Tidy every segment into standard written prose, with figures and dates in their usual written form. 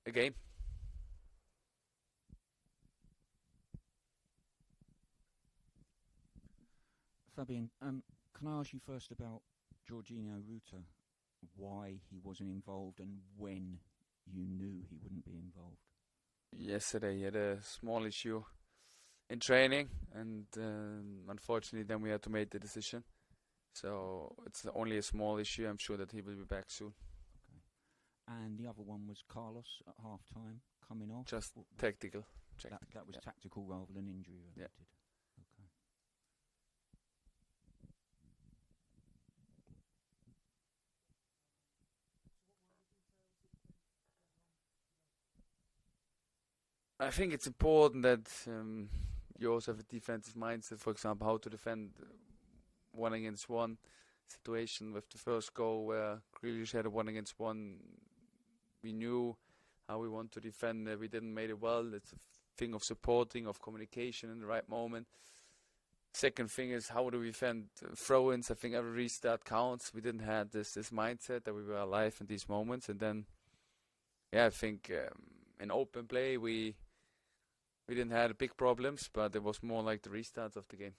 a game. Fabian, can I ask you first about Jorginho Ruta, why he wasn't involved and when you knew he wouldn't be involved? Yesterday he had a small issue in training, and unfortunately then we had to make the decision. So it's only a small issue. I'm sure that he will be back soon. Okay. And the other one was Carlos at half-time coming off. Just tactical. That was tactical rather than injury related. Yeah. Okay. I think it's important that you also have a defensive mindset. For example, how to defend 1-against-1 situation with the first goal where Grealish had a 1-against-1. We knew how we want to defend. We didn't make it well. It's a thing of supporting, of communication in the right moment. Second thing is how do we defend throw-ins. I think every restart counts. We didn't have this mindset that we were alive in these moments. And then, I think in open play we didn't have big problems, but it was more like the restarts of the game.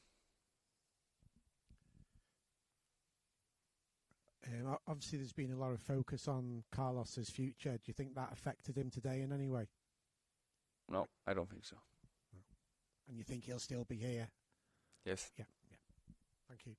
Obviously, there's been a lot of focus on Carlos's future. Do you think that affected him today in any way? No, I don't think so. No. And you think he'll still be here? Yes. Yeah. Thank you.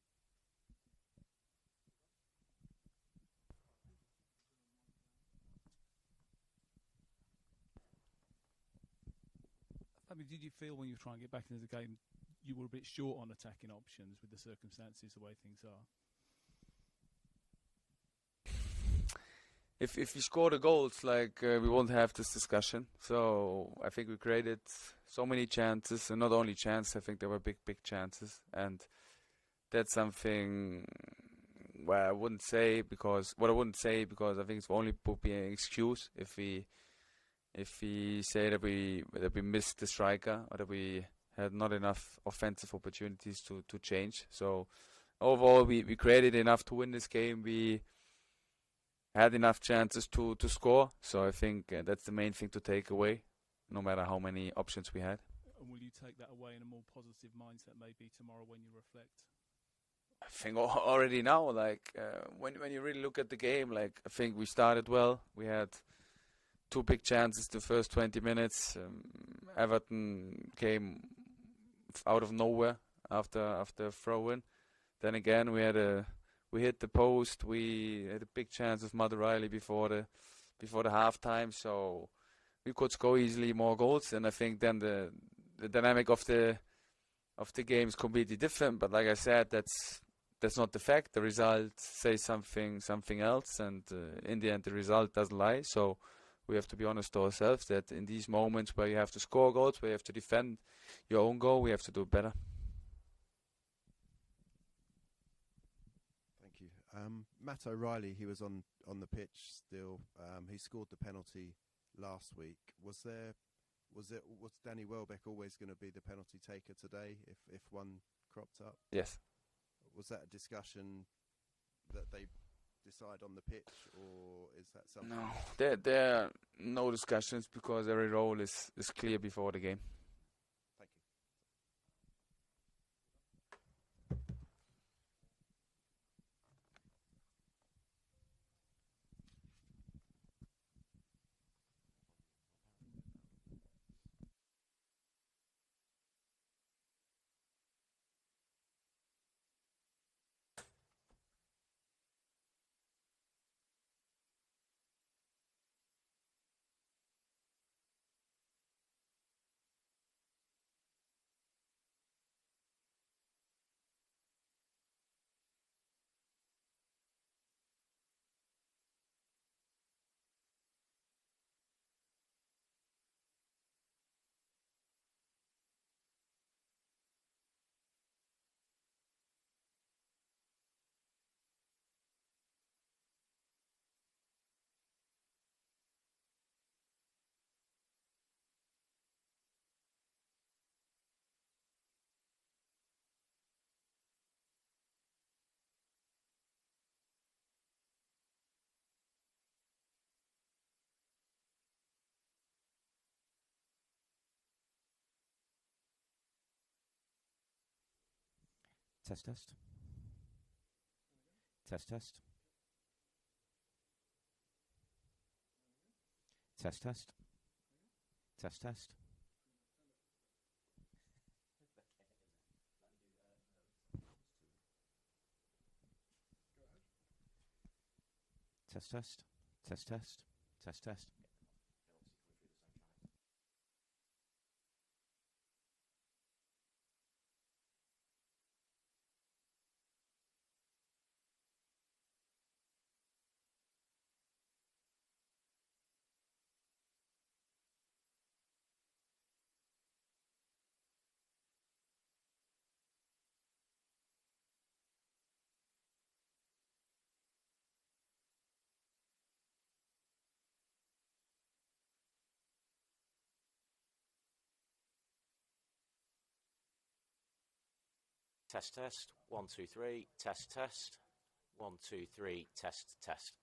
I mean, did you feel when you were trying to get back into the game you were a bit short on attacking options with the circumstances, the way things are? If we score the goals, we won't have this discussion. So I think we created so many chances, and not only chances. I think there were big chances, and that's something where I wouldn't say because I think it's only would be an excuse if we say that we missed the striker or that we had not enough offensive opportunities to change. So overall, we created enough to win this game. We had enough chances to score. So I think that's the main thing to take away, no matter how many options we had. And will you take that away in a more positive mindset maybe tomorrow when you reflect? I think already now, when you really look at the game, I think we started well. We had 2 big chances the first 20 minutes. Everton came out of nowhere after a throw-in. Then again, we hit the post. We had a big chance with Matt Riley before the halftime, so we could score easily more goals. And I think then the dynamic of the game is completely different. But like I said, that's not the fact. The result says something else, and in the end, the result doesn't lie. So we have to be honest to ourselves that in these moments where you have to score goals, where you have to defend your own goal, we have to do better. Thank you. Matt O'Reilly, he was on the pitch still. He scored the penalty last week. Was Danny Welbeck always going to be the penalty taker today if one cropped up? Yes. Was that a discussion that they decide on the pitch, or is that something? No, there are no discussions because every role is clear before the game. Thank you. Test, test. Test, test. Test, test. Test, test. Test, test. Test, test. Test, test. Test, test. 1, 2, 3. Test, test. 1, 2, 3. Test, test.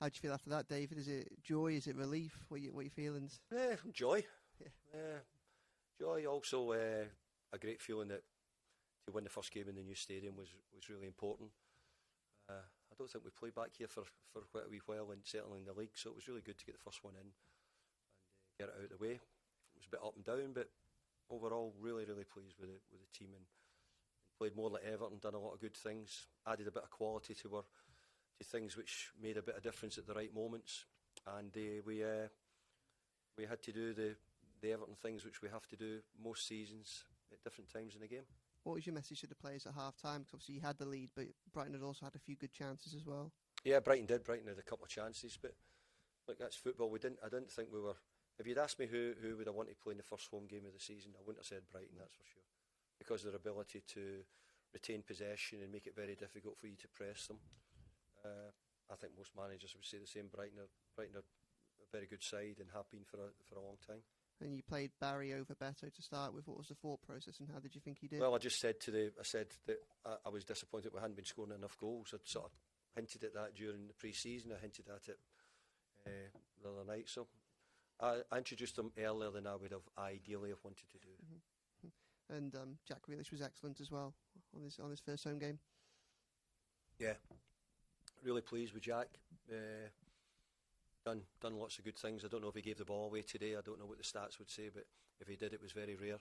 How do you feel after that, David? Is it joy? Is it relief? What are your feelings? Joy. Yeah. Joy. Also, a great feeling that to win the first game in the new stadium was really important. I don't think we played back here for quite a wee while, and certainly in the league, so it was really good to get the first one in and get it out of the way. It was a bit up and down, but overall, really pleased with the team, and played more like Everton, done a lot of good things, added a bit of quality to things which made a bit of difference at the right moments, and we had to do the Everton things which we have to do most seasons at different times in the game. What was your message to the players at half time? Because obviously you had the lead, but Brighton had also had a few good chances as well. Yeah, Brighton did. Brighton had a couple of chances, but look, that's football. I didn't think we were. If you'd asked me who would I want to play in the first home game of the season, I wouldn't have said Brighton, that's for sure, because of their ability to retain possession and make it very difficult for you to press them. I think most managers would say the same. Brighton are a very good side and have been for a long time. And you played Barry over Beto to start with. What was the thought process, and how did you think he did? Well, I said that I was disappointed we hadn't been scoring enough goals. I'd sort of hinted at that during the pre-season. I hinted at it the other night. So I introduced him earlier than I would have ideally have wanted to do. Mm-hmm. And Jack Grealish was excellent as well on his first home game. Yeah, really pleased with Jack. Done lots of good things. I don't know if he gave the ball away today. I don't know what the stats would say, but if he did, it was very rare.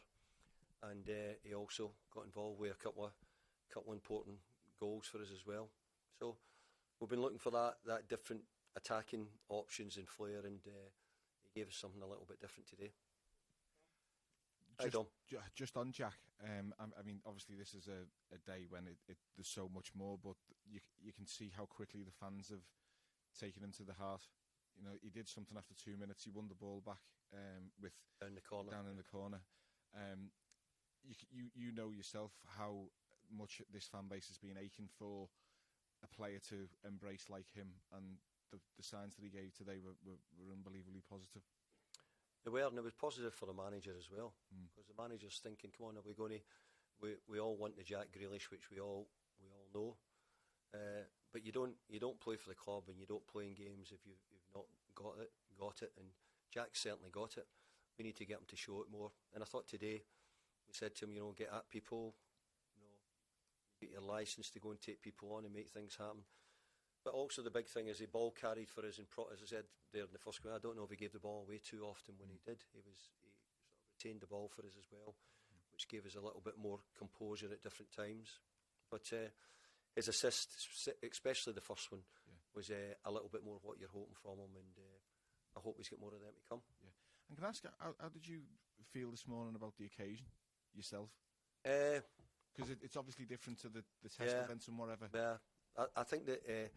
And he also got involved with a couple of important goals for us as well. So we've been looking for that different attacking options and flair, and he gave us something a little bit different today. Just on Jack, I mean, obviously this is a day when there's so much more, but you can see how quickly the fans have taken him to the heart. You know, he did something after 2 minutes. He won the ball back with down in the corner. You know yourself how much this fan base has been aching for a player to embrace like him, and the signs that he gave today were unbelievably positive. They were, and it was positive for the manager as well, because the manager's thinking, come on, are we going to? We all want the Jack Grealish, which we all know. But you don't play for the club, and you don't play in games if you've not got it, and Jack certainly got it. We need to get him to show it more. And I thought today, we said to him, get at people, get your licence to go and take people on and make things happen. But also the big thing is the ball carried for us, and as I said there in the first game, I don't know if he gave the ball away too often. When he did, he sort of retained the ball for us as well, which gave us a little bit more composure at different times. But his assist, especially the first one, was a little bit more of what you're hoping from him, and I hope he's got more of them to come. Yeah. And can I ask, how did you feel this morning about the occasion yourself? Because it's obviously different to the test events and whatever. Yeah, I think that it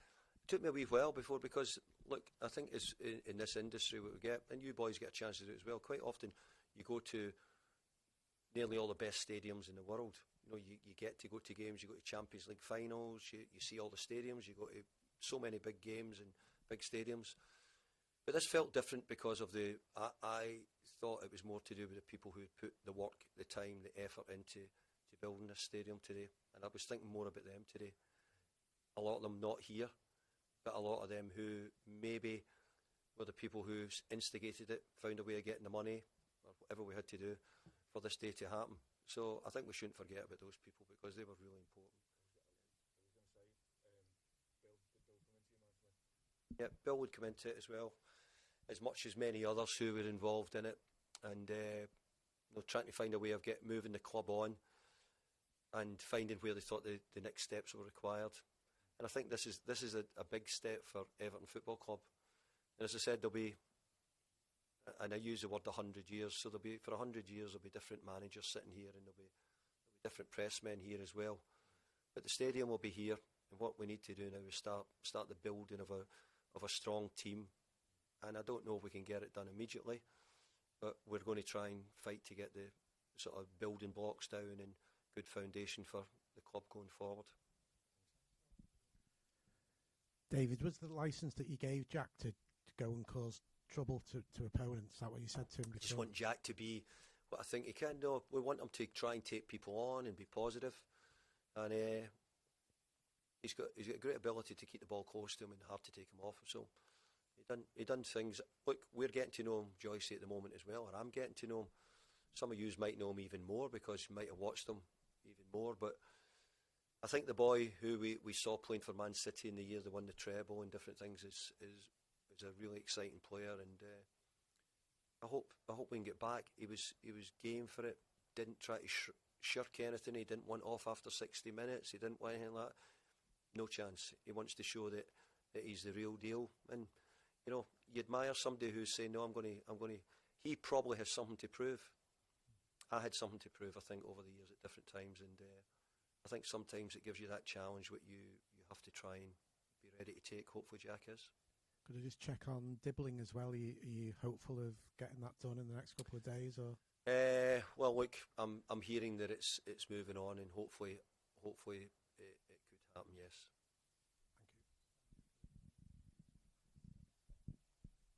took me a wee while before, because look, I think it's in this industry what we get, and you boys get a chance to do it as well. Quite often, you go to nearly all the best stadiums in the world. You get to go to games. You go to Champions League finals. You see all the stadiums. You go to so many big games and big stadiums. But this felt different because of I thought it was more to do with the people who put the work, the time, the effort into building this stadium today. And I was thinking more about them today. A lot of them not here, but a lot of them who maybe were the people who instigated it, found a way of getting the money, or whatever we had to do for this day to happen. So I think we shouldn't forget about those people, because they were really important. Yeah, Bill would come into it as well, as much as many others who were involved in it, and trying to find a way of moving the club on and finding where they thought the next steps were required. And I think this is a big step for Everton Football Club. And as I said, there'll be, and I use the word 100 years, so for 100 years there'll be different managers sitting here, and there'll be different pressmen here as well. But the stadium will be here, and what we need to do now is start the building of a strong team. And I don't know if we can get it done immediately, but we're going to try and fight to get the sort of building blocks down and good foundation for the club going forward. David, was the licence that you gave Jack to go and cause trouble to opponents? Is that what you said to him before? I just want Jack to be what I think he can do. We want him to try and take people on and be positive. And he's got great ability to keep the ball close to him and hard to take him off. So he done things. Look, we're getting to know him, Joyce, at the moment as well, or I'm getting to know him. Some of you might know him even more because you might have watched him even more. But I think the boy who we saw playing for Man City in the year they won the treble and different things is a really exciting player, and I hope we can get back. He was game for it. Didn't try to shirk anything. He didn't want off after 60 minutes. He didn't want anything like that. No chance. He wants to show that he's the real deal. And you know, you admire somebody who's saying, "No, I'm going to." He probably has something to prove. I had something to prove, I think, over the years at different times, and I think sometimes it gives you that challenge what you have to try and be ready to take. Hopefully Jack is. Could I just check on Dibbling as well? Are you hopeful of getting that done in the next couple of days, or? Well, look, I'm hearing that it's moving on, and hopefully it could happen. Yes.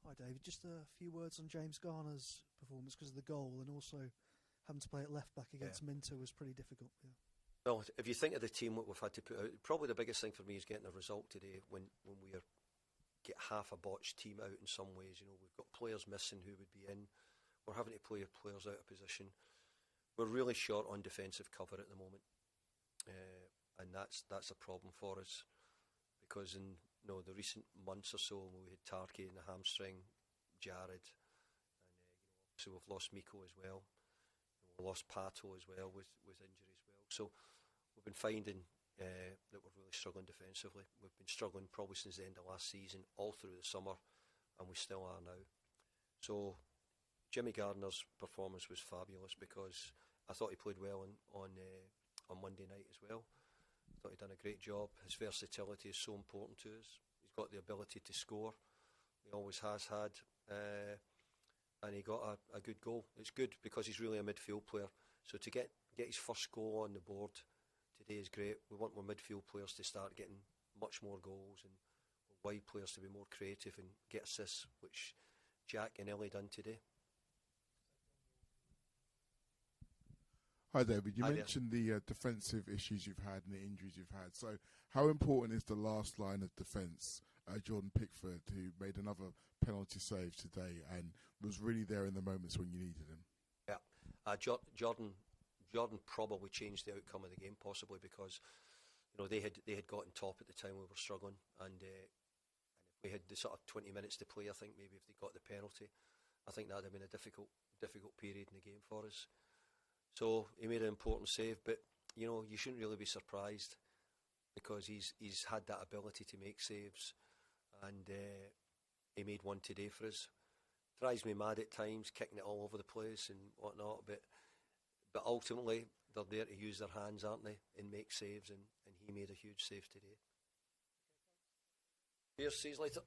Hi, David. Just a few words on James Garner's performance because of the goal, and also having to play at left back against Minter was pretty difficult. Yeah. Well, if you think of the team what we've had to put out, probably the biggest thing for me is getting a result today. When we get half a botched team out in some ways, you know, we've got players missing who would be in. We're having to play players out of position. We're really short on defensive cover at the moment, and that's a problem for us because in the recent months or so we had Tarky in the hamstring, Jared, and so we've lost Miko as well. We lost Pato as well with injury as well. So we've been finding that we're really struggling defensively. We've been struggling probably since the end of last season, all through the summer, and we still are now. So Jimmy Gardner's performance was fabulous because I thought he played well on Monday night as well. I thought he'd done a great job. His versatility is so important to us. He's got the ability to score. He always has had. And he got a good goal. It's good because he's really a midfield player. So to get his first goal on the board today is great. We want more midfield players to start getting much more goals and wide players to be more creative and get assists, which Jack and Ellie done today. Hi David, you Hi mentioned the defensive issues you've had and the injuries you've had. So how important is the last line of defence? Jordan Pickford, who made another penalty save today and was really there in the moments when you needed him. Yeah, Jordan probably changed the outcome of the game possibly because they had gotten top at the time we were struggling, and if we had the sort of 20 minutes to play, I think maybe if they got the penalty, I think that would have been a difficult period in the game for us. So he made an important save, but you shouldn't really be surprised because he's had that ability to make saves, and he made one today for us. Drives me mad at times, kicking it all over the place and whatnot, but ultimately they're there to use their hands, aren't they, and make saves, and he made a huge save today. Cheers, see you later.